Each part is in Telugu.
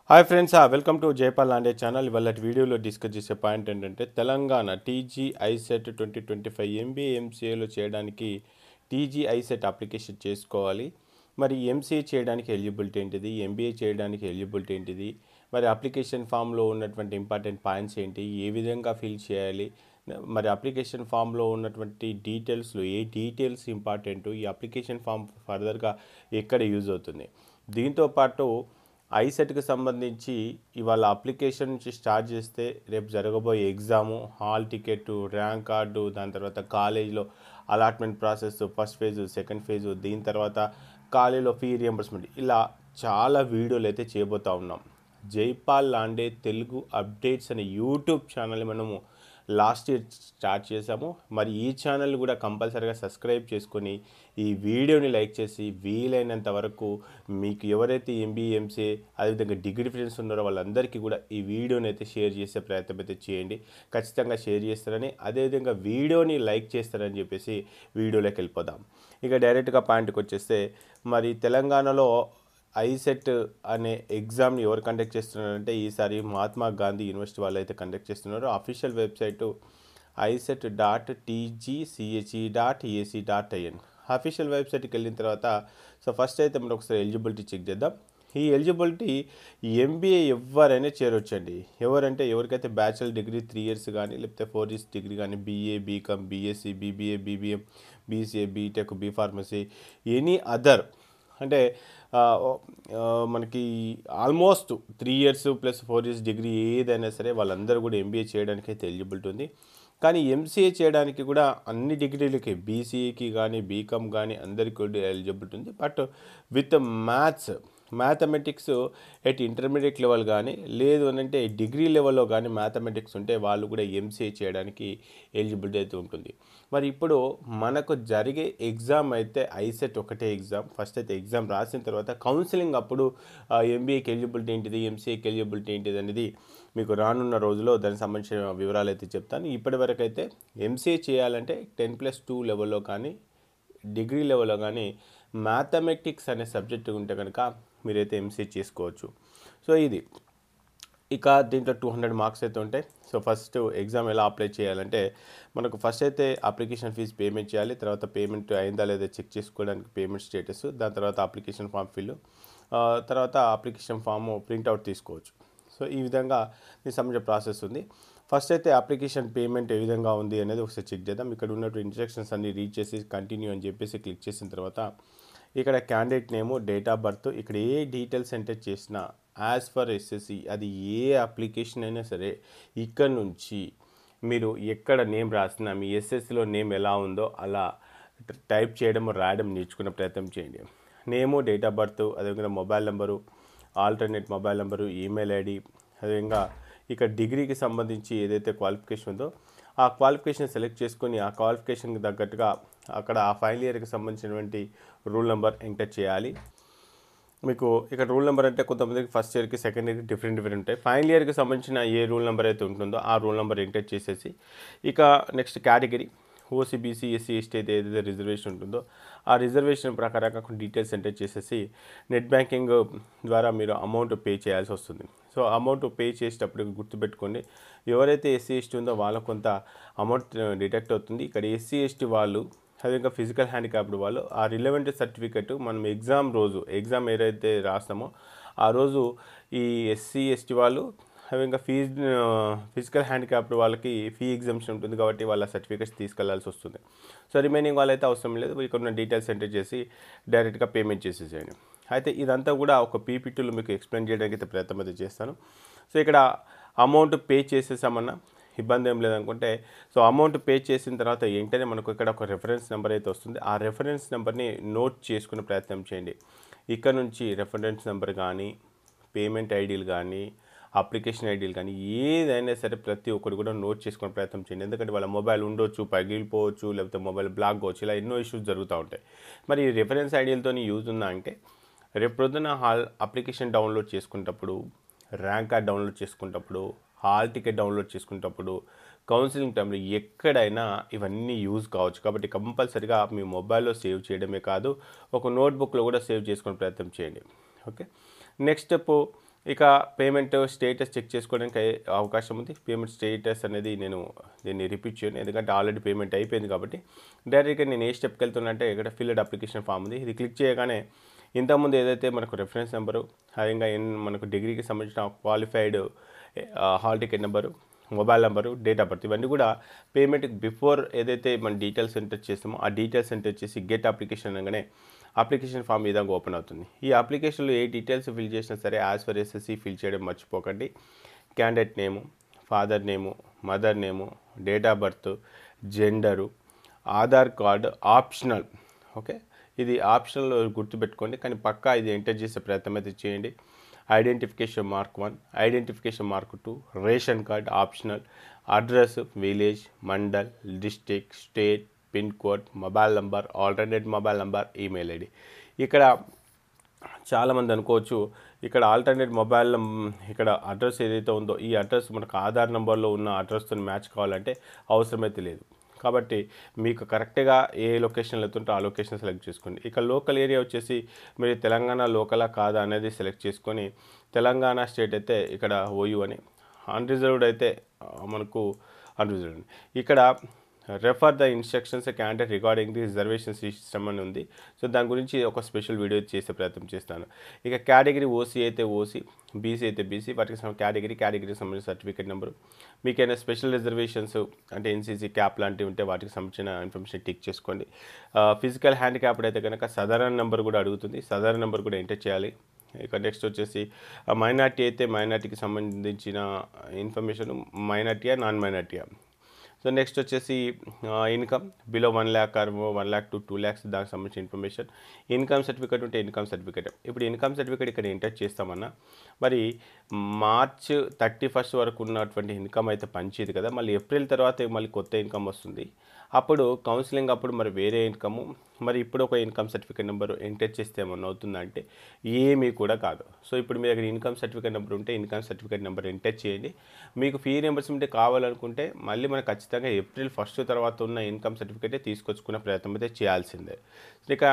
Hi friends, welcome to Jaipal లాండే channel. ఇవాళ వీడియోలో డిస్కస్ చేసే పాయింట్ ఏంటంటే తెలంగాణ టీజీ ఐసెట్ 2025 ఎంబీఏ ఎంసీఏలో చేయడానికి టీజీ ఐసెట్ అప్లికేషన్ చేసుకోవాలి. మరి ఎంసీఏ చేయడానికి ఎలిజిబిలిటీ ఏంటిది, ఎంబీఏ చేయడానికి ఎలిజిబిలిటీ ఏంటిది, మరి అప్లికేషన్ ఫామ్లో ఉన్నటువంటి ఇంపార్టెంట్ పాయింట్స్ ఏంటి, ఏ విధంగా ఫిల్ చేయాలి, మరి అప్లికేషన్ ఫామ్లో ఉన్నటువంటి డీటెయిల్స్లో ఏ డీటెయిల్స్ ఇంపార్టెంట్, ఈ అప్లికేషన్ ఫామ్ ఫర్దర్గా ఎక్కడ యూజ్ అవుతుంది. దీంతోపాటు ఐసెట్కి సంబంధించి ఇవాళ అప్లికేషన్ నుంచి స్టార్ట్ చేస్తే రేపు జరగబోయే exam, hall ticket, rank card, దాని తర్వాత కాలేజీలో allotment process, first phase, second phase, దీని తర్వాత కాలేజీలో ఫీ రియంబర్స్మెంట్, ఇలా చాలా వీడియోలు అయితే చేయబోతూ ఉన్నాం. జైపాల్ లాండే తెలుగు అప్డేట్స్ అనే యూట్యూబ్ ఛానల్ మనము లాస్ట్ ఇయర్ స్టార్ట్ చేసాము. మరి ఈ ఛానల్ కూడా కంపల్సరీగా సబ్స్క్రైబ్ చేసుకొని ఈ వీడియోని లైక్ చేసి వీలైనంత వరకు మీకు ఎవరైతే ఎంబీఏ ఎంసీఏ అదేవిధంగా డిగ్రీ ఫ్రెండ్స్ ఉన్నారో వాళ్ళందరికీ కూడా ఈ వీడియోని అయితే షేర్ చేసే ప్రయత్నం అయితే చేయండి. ఖచ్చితంగా షేర్ చేస్తారని, అదేవిధంగా వీడియోని లైక్ చేస్తారని చెప్పేసి వీడియోలోకి వెళ్ళిపోదాం. ఇక డైరెక్ట్గా పాయింట్కి వచ్చేస్తే, మరి తెలంగాణలో ఐసెట్ అనే ఎగ్జామ్ని ఎవరు కండక్ట్ చేస్తున్నారంటే ఈసారి మహాత్మా గాంధీ యూనివర్సిటీ వాళ్ళు అయితే కండక్ట్ చేస్తున్నారు. Official website isec.tgche.ac.in. అఫీషియల్ వెబ్సైట్కి వెళ్ళిన తర్వాత ఫస్ట్ అయితే మనం ఒకసారి ఎలిజిబిలిటీ చెక్ చేద్దాం. ఈ ఎలిజిబిలిటీ ఎంబీఏ ఎవరైనా చేరొచ్చండి. ఎవరంటే ఎవరికైతే బ్యాచిలర్ డిగ్రీ 3 years కానీ, లేకపోతే 4 years డిగ్రీ కానీ, BA, BCom, BSc, BBA, BBM, BCA, BTech, B Pharmacy, any other అంటే మనకి ఆల్మోస్ట్ 3 years + 4 years డిగ్రీ ఏదైనా సరే వాళ్ళందరూ కూడా ఎంబీఏ చేయడానికి అయితే ఎలిజిబిలిటీ ఉంది. కానీ ఎంసీఏ చేయడానికి కూడా అన్ని డిగ్రీలకి, బీసీఏకి కానీ, బీకామ్ కానీ అందరికీ కూడా ఎలిజిబిలిటీ ఉంది. But with mathematics at intermediate level కానీ, లేదు అని అంటే డిగ్రీ లెవెల్లో కానీ మ్యాథమెటిక్స్ ఉంటే వాళ్ళు కూడా ఎంసీఏ చేయడానికి ఎలిజిబిలిటీ అయితే ఉంటుంది. మరి ఇప్పుడు మనకు జరిగే ఎగ్జామ్ అయితే ఐసెట్ ఒకటే ఎగ్జామ్. ఫస్ట్ అయితే ఎగ్జామ్ రాసిన తర్వాత కౌన్సిలింగ్ అప్పుడు ఎంబీఏకి ఎలిజిబిలిటీ ఏంటిది, ఎంసీఏకి ఎలిజిబిలిటీ ఏంటిది అనేది మీకు రానున్న రోజుల్లో దానికి సంబంధించిన వివరాలు అయితే చెప్తాను. ఇప్పటివరకు అయితే ఎంసీఏ చేయాలంటే 10+2 లెవెల్లో కానీ, డిగ్రీ లెవెల్లో కానీ మ్యాథమెటిక్స్ అనే సబ్జెక్ట్ ఉంటే కనుక మీరైతే ఎంసీఏ చేసుకోవచ్చు. సో ఇది ఇక దీంట్లో 200 మార్క్స్ అయితే ఉంటాయి. సో ఫస్ట్ ఎగ్జామ్ ఎలా అప్లై చేయాలంటే, మనకు ఫస్ట్ అయితే అప్లికేషన్ ఫీజు పేమెంట్ చేయాలి. తర్వాత పేమెంట్ అయిందా లేదా చెక్ చేసుకోవడానికి పేమెంట్ స్టేటస్, దాని తర్వాత అప్లికేషన్ ఫామ్ ఫిల్, తర్వాత అప్లికేషన్ ఫామ్ ప్రింట్అవుట్ తీసుకోవచ్చు. సో ఈ విధంగా దీనికి సంబంధించిన ప్రాసెస్ ఉంది. ఫస్ట్ అయితే అప్లికేషన్ పేమెంట్ ఏ విధంగా ఉంది అనేది ఒకసారి చెక్ చేద్దాం. ఇక్కడ ఉన్నటువంటి ఇన్స్ట్రక్షన్స్ అన్ని రీడ్ చేసి కంటిన్యూ అని చెప్పేసి క్లిక్ చేసిన తర్వాత ఇక్కడ candidate name, date of birth, ఇక్కడ ఏ డీటెయిల్స్ ఎంటర్ చేసినా యాజ్ ఫర్ ఎస్ఎస్సి, అది ఏ అప్లికేషన్ అయినా సరే ఇక్కడ నుంచి మీరు ఎక్కడ నేమ్ రాసినా మీ ఎస్ఎస్సిలో నేమ్ ఎలా ఉందో అలా టైప్ చేయడం, రాయడం నేర్చుకునే ప్రయత్నం చేయండి. నేము, డేట్ ఆఫ్ బర్త్, అదేవిధంగా mobile number, alternate mobile number, email ID, అదేవిధంగా ఇక్కడ డిగ్రీకి సంబంధించి ఏదైతే క్వాలిఫికేషన్ ఉందో ఆ క్వాలిఫికేషన్ సెలెక్ట్ చేసుకొని ఆ క్వాలిఫికేషన్కి తగ్గట్టుగా అక్కడ ఆ ఫైనల్ ఇయర్కి సంబంధించినటువంటి రూల్ నెంబర్ ఎంటర్ చేయాలి. మీకు ఇక్కడ రూల్ నెంబర్ అంటే కొంతమందికి ఫస్ట్ ఇయర్కి, సెకండ్ ఇయర్కి డిఫరెంట్ ఉంటాయి. ఫైనల్ ఇయర్కి సంబంధించిన ఏ రూల్ నెంబర్ అయితే ఉంటుందో ఆ రూల్ నెంబర్ ఎంటర్ చేసేసి ఇక next category OC, BC, SC, ST అయితే ఏదైతే రిజర్వేషన్ ఉంటుందో ఆ రిజర్వేషన్ ప్రకారంగా కొన్ని డీటెయిల్స్ ఎంటర్ చేసేసి నెట్ బ్యాంకింగ్ ద్వారా మీరు అమౌంట్ పే చేయాల్సి వస్తుంది. సో అమౌంట్ పే చేసేటప్పుడు గుర్తుపెట్టుకోండి, ఎవరైతే ఎస్సీ, ఎస్టీ ఉందో వాళ్ళకు కొంత అమౌంట్ డిడక్ట్ అవుతుంది. ఇక్కడ ఎస్సీ, ఎస్టీ వాళ్ళు, అదేవిధంగా ఫిజికల్ హ్యాండిక్యాప్డ్ వాళ్ళు ఆ రిలవెంట్ సర్టిఫికెట్ మనం ఎగ్జామ్ రోజు, ఎగ్జామ్ ఏదైతే రాస్తామో ఆ రోజు ఈ ఎస్సీ, ఎస్టీ వాళ్ళు, అదేవిధంగా ఫిజికల్ హ్యాండిక్యాప్డ్ వాళ్ళకి ఫీ ఎగ్జామ్షన్ ఉంటుంది కాబట్టి వాళ్ళ సర్టిఫికేట్స్ తీసుకెళ్లాల్సి వస్తుంది. సో రిమైనింగ్ వాళ్ళైతే అవసరం లేదు, ఇక్కడ ఉన్న డీటెయిల్స్ ఎంటర్ చేసి డైరెక్ట్గా పేమెంట్ చేసేసేయండి. అయితే ఇదంతా కూడా ఒక పీపీటీలో మీకు ఎక్స్ప్లెయిన్ చేయడానికి అయితే ప్రయత్నం అయితే చేస్తాను. సో ఇక్కడ అమౌంట్ పే చేసేసామన్నా ఇబ్బంది ఏం లేదనుకుంటే, సో అమౌంట్ పే చేసిన తర్వాత వెంటనే మనకు ఇక్కడ ఒక రెఫరెన్స్ నెంబర్ అయితే వస్తుంది. ఆ రెఫరెన్స్ నెంబర్ని నోట్ చేసుకునే ప్రయత్నం చేయండి. ఇక్కడ నుంచి రెఫరెన్స్ నెంబర్ కానీ, పేమెంట్ ఐడీలు కానీ, అప్లికేషన్ ఐడీలు కానీ ఏదైనా సరే ప్రతి ఒక్కరు కూడా నోట్ చేసుకునే ప్రయత్నం చేయండి. ఎందుకంటే వాళ్ళ మొబైల్ ఉండొచ్చు, పగిలిపోవచ్చు, లేకపోతే మొబైల్ బ్లాక్ కావచ్చు, ఇలా ఎన్నో ఇష్యూస్ జరుగుతూ ఉంటాయి. మరి రెఫరెన్స్ ఐడీలతో యూజ్ ఉందా అంటే, రేపు ప్రొద్దున అప్లికేషన్ డౌన్లోడ్ చేసుకునేటప్పుడు, ర్యాంక్ కార్డ్ డౌన్లోడ్ చేసుకునేటప్పుడు, హాల్ టికెట్ డౌన్లోడ్ చేసుకునేటప్పుడు, కౌన్సిలింగ్ టైంలో ఎక్కడైనా ఇవన్నీ యూజ్ కావచ్చు. కాబట్టి కంపల్సరీగా మీ మొబైల్లో సేవ్ చేయడమే కాదు, ఒక నోట్బుక్లో కూడా సేవ్ చేసుకునే ప్రయత్నం చేయండి. ఓకే, నెక్స్ట్ స్టెప్ ఇక పేమెంట్ స్టేటస్ చెక్ చేసుకోవడానికి అవకాశం ఉంది. పేమెంట్ స్టేటస్ అనేది నేను దీన్ని రిపీట్ చేయను, ఎందుకంటే ఆల్రెడీ పేమెంట్ అయిపోయింది కాబట్టి. డైరెక్ట్గా నేను ఏ స్టెప్కి వెళ్తున్నా అంటే ఇక్కడ ఫిల్డ్ అప్లికేషన్ ఫామ్ ఉంది. ఇది క్లిక్ చేయగానే ఇంతకుముందు ఏదైతే మనకు రెఫరెన్స్ నెంబరు, అదేవిధంగా మనకు డిగ్రీకి సంబంధించిన qualified hall ticket number, mobile number, date of birth, ఇవన్నీ కూడా పేమెంట్కి బిఫోర్ ఏదైతే మన డీటెయిల్స్ ఎంటర్ చేస్తామో ఆ డీటెయిల్స్ ఎంటర్ చేసి గెట్ అప్లికేషన్ అనగానే అప్లికేషన్ ఫామ్ ఈ విధంగా ఓపెన్ అవుతుంది. ఈ అప్లికేషన్లో ఏ డీటెయిల్స్ ఫిల్ చేసినా సరే యాజ్ పర్ ఎస్ఎస్సి ఫిల్ చేయడం మర్చిపోకండి. Candidate name, father name, mother name, date of birth, gender, Aadhaar card optional. Okay, ఇది ఆప్షనల్ గుర్తుపెట్టుకోండి, కానీ పక్కా ఇది ఎంటర్ చేసే ప్రయత్నం అయితే చేయండి. Identification mark 1, identification mark 2, ration card optional, address village, mandal, district, state, pin code, mobile number, alternate mobile number, email ID. ఇక్కడ చాలామంది అనుకోవచ్చు ఇక్కడ ఆల్టర్నేట్ మొబైల్ ఇక్కడ అడ్రస్ ఏదైతే ఉందో ఈ అడ్రస్ మనకు ఆధార్ నెంబర్లో ఉన్న అడ్రస్తో మ్యాచ్ కావాలంటే అవసరమైతే లేదు. కాబట్టి మీకు కరెక్ట్గా ఏ లొకేషన్లో వెళ్తుంటే ఆ లొకేషన్ సెలెక్ట్ చేసుకోండి. ఇక లోకల్ ఏరియా వచ్చేసి మీరు తెలంగాణ లోకలా కాదా అనేది సెలెక్ట్ చేసుకొని తెలంగాణ స్టేట్ అయితే ఇక్కడ ఓయూ అని, అన్రిజర్వ్డ్ అయితే మనకు అన్రిజర్వ్డ్. ఇక్కడ refer the instructions candidate regarding the reservation system అని ఉంది. సో దాని గురించి ఒక స్పెషల్ వీడియో చేసే ప్రయత్నం చేస్తాను. ఇక కేటగిరీ ఓసీ అయితే ఓసీ, బీసీ అయితే బీసీ, వాటికి కేటగిరీకి సంబంధించిన సర్టిఫికేట్ నెంబరు, మీకైనా స్పెషల్ రిజర్వేషన్స్ అంటే ఎన్సీసీ క్యాప్ లాంటివి ఉంటే వాటికి సంబంధించిన ఇన్ఫర్మేషన్ టిక్ చేసుకోండి. ఫిజికల్ హ్యాండిక్యాప్డ్ అయితే కనుక సాధారణ నెంబర్ కూడా అడుగుతుంది, సాధారణ నెంబర్ కూడా ఎంటర్ చేయాలి. ఇక నెక్స్ట్ వచ్చేసి మైనార్టీ అయితే మైనార్టీకి సంబంధించిన ఇన్ఫర్మేషన్, మైనార్టీయా నాన్ మైనార్టీయా. సో నెక్స్ట్ వచ్చేసి income below 1 lakh or 1 lakh to 2 lakhs దానికి సంబంధించిన ఇన్ఫర్మేషన్. ఇన్కమ్ సర్టిఫికేట్ ఉంటే ఇన్కమ్ సర్టిఫికేట్. ఇప్పుడు ఇన్కమ్ సర్టిఫికేట్ ఇక్కడ ఎంటర్ చేస్తామన్నా మరి మార్చ్ 31 వరకు ఉన్నటువంటి ఇన్కమ్ అయితే పంచేది కదా, మళ్ళీ ఏప్రిల్ తర్వాత మళ్ళీ కొత్త ఇన్కమ్ వస్తుంది. అప్పుడు కౌన్సిలింగ్ అప్పుడు మరి వేరే ఇన్కము, మరి ఇప్పుడు ఒక ఇన్కమ్ సర్టిఫికేట్ నెంబర్ ఎంటర్ చేస్తే ఏమన్నా అవుతుందంటే ఏమీ కూడా కాదు. సో ఇప్పుడు మీ దగ్గర ఇన్కమ్ సర్టిఫికేట్ నెంబర్ ఉంటే ఇన్కమ్ సర్టిఫికేట్ నెంబర్ ఎంటర్ చేయండి. మీకు ఫీ రియంబర్స్మెంట్ కావాలనుకుంటే మళ్ళీ మనకు ఖచ్చితంగా ఏప్రిల్ 1 తర్వాత ఉన్న ఇన్కమ్ సర్టిఫికేటే తీసుకొచ్చుకునే ప్రయత్నం అయితే చేయాల్సిందే. ఇక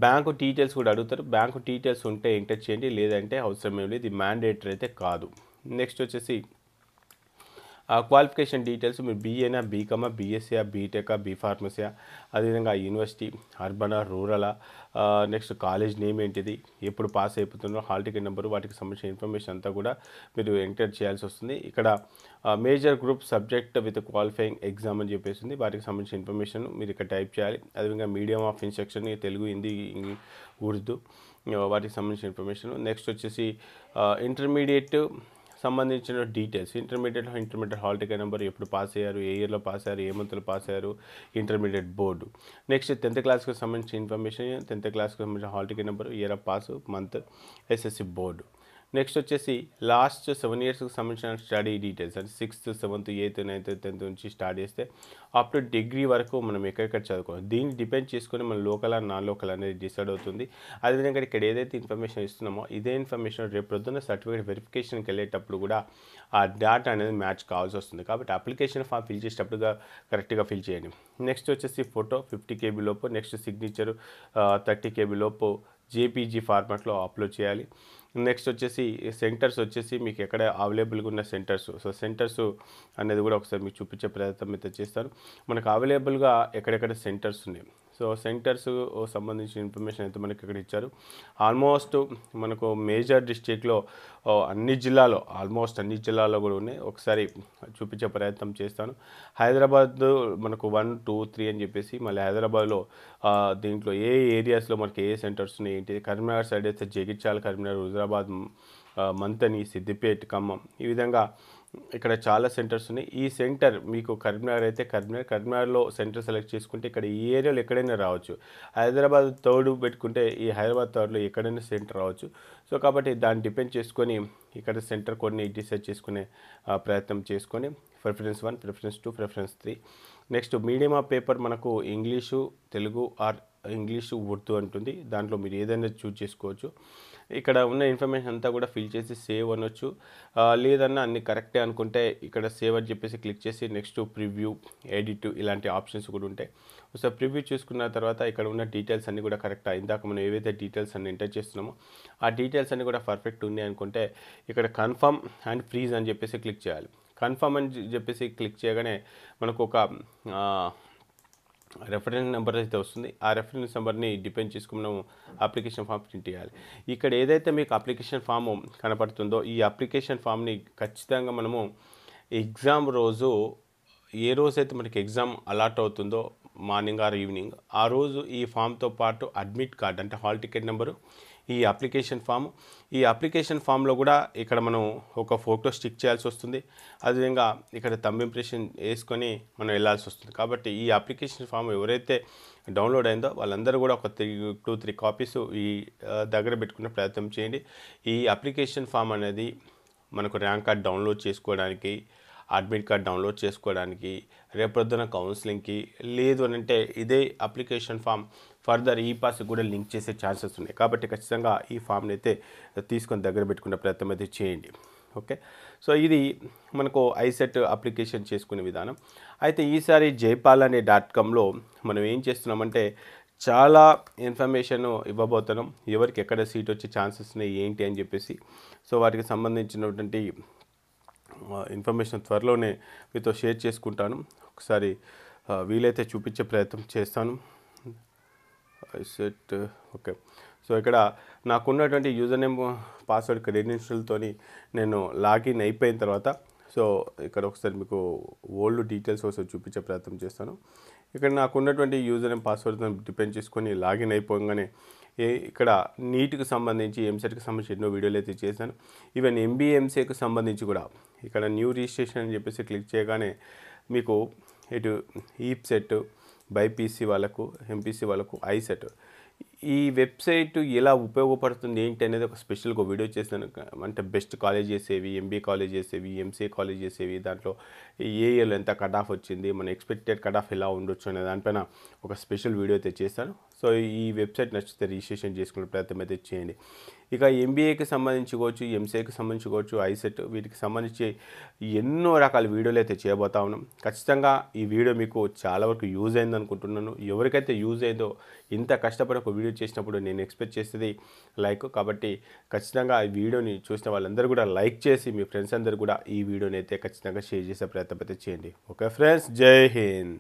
బ్యాంకు డీటెయిల్స్ కూడా అడుగుతారు, బ్యాంకు డీటెయిల్స్ ఉంటే ఎంటర్ చేయండి, లేదంటే అవసరం ఏమి లేదు, ఇది మ్యాండేటరీ అయితే కాదు. నెక్స్ట్ వచ్చేసి క్వాలిఫికేషన్ డీటెయిల్స్, మీరు బీఏనా, బీకామా, బీఎస్సీయా, బీటెకా, బీఫార్మసీయా, అదేవిధంగా యూనివర్సిటీ, అర్బనా, రూరలా, నెక్స్ట్ కాలేజ్ నేమ్ ఏంటిది, ఎప్పుడు పాస్ అయిపోతుందో, హాల్ టికెట్ నెంబరు, వాటికి సంబంధించిన ఇన్ఫర్మేషన్ అంతా కూడా మీరు ఎంటర్ చేయాల్సి వస్తుంది. ఇక్కడ major group subject with qualifying exam అని చెప్పేసింది, వాటికి సంబంధించిన ఇన్ఫర్మేషన్ మీరు ఇక్కడ టైప్ చేయాలి. అదేవిధంగా medium of instruction Telugu, Hindi, Urdu, వాటికి సంబంధించిన ఇన్ఫర్మేషన్. నెక్స్ట్ వచ్చేసి ఇంటర్మీడియట్ సంబంధించిన details, intermediate hall ticket number, ఎప్పుడు పాస్ అయ్యారు, ఏ ఇయర్లో పాస్ అయ్యారు, ఏ మంత్లో పాస్ అయ్యారు, ఇంటర్మీడియట్ బోర్డు. నెక్స్ట్ 10th క్లాస్కి సంబంధించిన ఇన్ఫర్మేషన్, 10th క్లాస్కి సంబంధించిన hall ticket number, year of pass, month, SSC board. Next వచ్చేసి లాస్ట్ 7 yearsకి సంబంధించిన స్టడీ డీటెయిల్స్, అంటే 6th, 7th, 8th, 9th, 10th నుంచి స్టార్ట్ చేస్తే అప్ టు డిగ్రీ వరకు మనం ఎక్కడెక్కడ చదువుకోవాలి, దీన్ని డిపెండ్ చేసుకొని మన లోకల్ అండ్ నాన్ లోకల్ అనేది డిసైడ్ అవుతుంది. అదేవిధంగా ఇక్కడ ఏదైతే ఇన్ఫర్మేషన్ ఇస్తున్నామో ఇదే ఇన్ఫర్మేషన్ రేపు పొద్దున్న సర్టిఫికేట్ వెరిఫికేషన్కి వెళ్ళేటప్పుడు కూడా ఆ డేటా అనేది మ్యాచ్ కావాల్సి వస్తుంది. కాబట్టి అప్లికేషన్ ఫామ్ ఫిల్ చేసేటప్పుడుగా కరెక్ట్గా ఫిల్ చేయండి. నెక్స్ట్ వచ్చేసి ఫోటో 50 KB లోపు, నెక్స్ట్ సిగ్నేచర్ 30 KB లోపు జేపీజీ ఫార్మాట్లో అప్లోడ్ చేయాలి. నెక్స్ట్ వచ్చేసి సెంటర్స్ వచ్చేసి మీకు ఎక్కడ అవైలబుల్గా ఉన్న సెంటర్స్, సో సెంటర్స్ అనేది కూడా ఒకసారి మీకు చూపించే ప్రయత్నం అయితే చేస్తాను. మనకు అవైలబుల్గా ఎక్కడెక్కడ సెంటర్స్ ఉన్నాయి, సో సెంటర్స్ సంబంధించిన ఇన్ఫర్మేషన్ అయితే మనకి ఇక్కడ ఇచ్చారు. ఆల్మోస్ట్ మనకు మేజర్ డిస్ట్రిక్ట్లో ఆల్మోస్ట్ అన్ని జిల్లాలో కూడా ఉన్నాయి, ఒకసారి చూపించే ప్రయత్నం చేస్తాను. హైదరాబాద్ మనకు 1, 2, 3 అని చెప్పేసి, మళ్ళీ హైదరాబాద్లో దీంట్లో ఏ ఏరియాస్లో మనకి ఏ సెంటర్స్ ఉన్నాయి ఏంటి, కరీంనగర్ సైడ్ అయితే జగిత్యాల, కరీంనగర్, హుజరాబాద్, మంతని, సిద్దిపేట, ఖమ్మం, ఈ విధంగా ఇక్కడ చాలా సెంటర్స్ ఉన్నాయి. ఈ సెంటర్ మీకు కరీంనగర్ అయితే కరీంనగర్లో సెంటర్ సెలెక్ట్ చేసుకుంటే ఇక్కడ ఈ ఏరియాలో ఎక్కడైనా రావచ్చు. హైదరాబాద్ 3rd పెట్టుకుంటే ఈ హైదరాబాద్ 3rdలో ఎక్కడైనా సెంటర్ రావచ్చు. సో కాబట్టి దాన్ని డిపెండ్ చేసుకొని ఇక్కడ సెంటర్ కొన్ని డిసైడ్ చేసుకునే ప్రయత్నం చేసుకొని preference 1, preference 2, preference 3. Next medium of paper మనకు English, Telugu or English, Urdu అంటుంది, దాంట్లో మీరు ఏదైనా చూజ్ చేసుకోవచ్చు. ఇక్కడ ఉన్న ఇన్ఫర్మేషన్ అంతా కూడా ఫిల్ చేసి సేవ్ అనొచ్చు. లేదన్నా అన్ని కరెక్టే అనుకుంటే ఇక్కడ సేవ్ అని చెప్పేసి క్లిక్ చేసి నెక్స్ట్ ప్రివ్యూ, ఎడిట్ ఇలాంటి ఆప్షన్స్ కూడా ఉంటాయి. సో ప్రివ్యూ చూసుకున్న తర్వాత ఇక్కడ ఉన్న డీటెయిల్స్ అన్నీ కూడా కరెక్టా, ఇందాక మనం ఏవైతే డీటెయిల్స్ అన్ని ఎంటర్ చేస్తున్నామో ఆ డీటెయిల్స్ అన్నీ కూడా పర్ఫెక్ట్ ఉన్నాయి అనుకుంటే ఇక్కడ కన్ఫర్మ్ అండ్ ఫ్రీజ్ అని చెప్పేసి క్లిక్ చేయాలి. కన్ఫర్మ్ అని చెప్పేసి క్లిక్ చేయగానే మనకు ఒక రెఫరెన్స్ నెంబర్ అయితే వస్తుంది. ఆ రెఫరెన్స్ నెంబర్ని డిపెండ్ చేసుకుని మనం అప్లికేషన్ ఫామ్ ప్రింట్ చేయాలి. ఇక్కడ ఏదైతే మీకు అప్లికేషన్ ఫామ్ కనపడుతుందో ఈ అప్లికేషన్ ఫామ్ని ఖచ్చితంగా మనము ఎగ్జామ్ రోజు ఏ రోజైతే మనకి ఎగ్జామ్ అలాట్ అవుతుందో మార్నింగ్ ఆర్ ఈవినింగ్ ఆ రోజు ఈ ఫామ్తో పాటు అడ్మిట్ కార్డ్ అంటే హాల్ టికెట్ నెంబరు, ఈ అప్లికేషన్ ఫామ్లో కూడా ఇక్కడ మనం ఒక ఫోటో స్టిక్ చేయాల్సి వస్తుంది. అదేవిధంగా ఇక్కడ థంబ్ ఇంప్రెషన్ వేసుకొని మనం వెళ్ళాల్సి వస్తుంది. కాబట్టి ఈ అప్లికేషన్ ఫామ్ ఎవరైతే డౌన్లోడ్ అయిందో వాళ్ళందరూ కూడా ఒక 2-3 కాపీస్ ఈ దగ్గర పెట్టుకునే ప్రయత్నం చేయండి. ఈ అప్లికేషన్ ఫామ్ అనేది మనకు ర్యాంక్ కార్డ్ డౌన్లోడ్ చేసుకోవడానికి, అడ్మిట్ కార్డ్ డౌన్లోడ్ చేసుకోవడానికి, రేపొద్దున కౌన్సిలింగ్కి, లేదు అని అంటే ఇదే అప్లికేషన్ ఫామ్ ఫర్దర్ ఈ పాస్ కూడా లింక్ చేసే ఛాన్సెస్ ఉన్నాయి. కాబట్టి ఖచ్చితంగా ఈ ఫామ్ని అయితే తీసుకొని దగ్గర పెట్టుకునే ప్రయత్నం అయితే చేయండి. ఓకే, సో ఇది మనకు ఐసెట్ అప్లికేషన్ చేసుకునే విధానం. అయితే ఈసారి jaypal.comలో మనం ఏం చేస్తున్నామంటే చాలా ఇన్ఫర్మేషన్ ఇవ్వబోతున్నాం. ఎవరికి ఎక్కడ సీట్ వచ్చే ఛాన్సెస్ ఉన్నాయి ఏంటి అని చెప్పేసి. సో వాటికి సంబంధించినటువంటి ఇన్ఫర్మేషన్ త్వరలోనే మీతో షేర్ చేసుకుంటాను. ఒకసారి వీలైతే చూపించే ప్రయత్నం చేస్తాను. సెట్ ఓకే, సో ఇక్కడ నాకున్నటువంటి యూజర్ నేమ్ పాస్వర్డ్ క్రెడెన్షియల్తో నేను లాగిన్ అయిపోయిన తర్వాత సో ఇక్కడ ఒకసారి మీకు ఓల్డ్ డీటెయిల్స్ ఒకసారి చూపించే ప్రయత్నం చేస్తాను. ఇక్కడ నాకున్నటువంటి యూజర్ నేమ్ పాస్వర్డ్తో డిపెండ్ చేసుకొని లాగిన్ అయిపోగానే ఇక్కడ నీట్కి సంబంధించి ఎంసెట్కి సంబంధించి ఎన్నో వీడియోలు అయితే చేశాను. ఈవెన్ ఎంబీఏ ఎంసీఏకి సంబంధించి కూడా ఇక్కడ న్యూ రిజిస్ట్రేషన్ అని చెప్పేసి క్లిక్ చేయగానే మీకు ఇటు ఈప్సెట్, బైపీసీ వాళ్ళకు, ఎంపీసీ వాళ్ళకు, ఐసెట్ ఈ వెబ్సైట్ ఎలా ఉపయోగపడుతుంది ఏంటి అనేది ఒక స్పెషల్గా వీడియో చేశాను. అంటే బెస్ట్ కాలేజ్ చేసేవి, ఎంబీఏ కాలేజ్ చేసేవి, ఎంసీఏ కాలేజ్ చేసేవి, దాంట్లో ఏఏలో ఎంత కట్ ఆఫ్ వచ్చింది, మన ఎక్స్పెక్టెడ్ కట్ ఆఫ్ ఎలా ఉండొచ్చు అనే దానిపైన ఒక స్పెషల్ వీడియో అయితే చేశాను. సో ఈ వెబ్సైట్ నచ్చితే రిజిస్ట్రేషన్ చేసుకునే ప్రయత్నం అయితే చేయండి. ఇక ఎంబీఏకి సంబంధించి కావచ్చు, ఎంసీఏకి సంబంధించి కావచ్చు, ఐసెట్ వీటికి సంబంధించి ఎన్నో రకాల వీడియోలు అయితే చేయబోతా ఉన్నాం. ఖచ్చితంగా ఈ వీడియో మీకు చాలా వరకు యూజ్ అయింది అనుకుంటున్నాను. ఎవరికైతే యూజ్ అయిందో ఇంత కష్టపడి ఒక వీడియో చేసినప్పుడు నేను ఎక్స్పెక్ట్ చేసేది లైక్. కాబట్టి ఖచ్చితంగా ఈ వీడియోని చూసిన వాళ్ళందరూ కూడా లైక్ చేసి మీ ఫ్రెండ్స్ అందరూ కూడా ఈ వీడియోని అయితే ఖచ్చితంగా షేర్ చేసే ప్రయత్నం అయితే చేయండి. ఓకే ఫ్రెండ్స్, జై హింద్.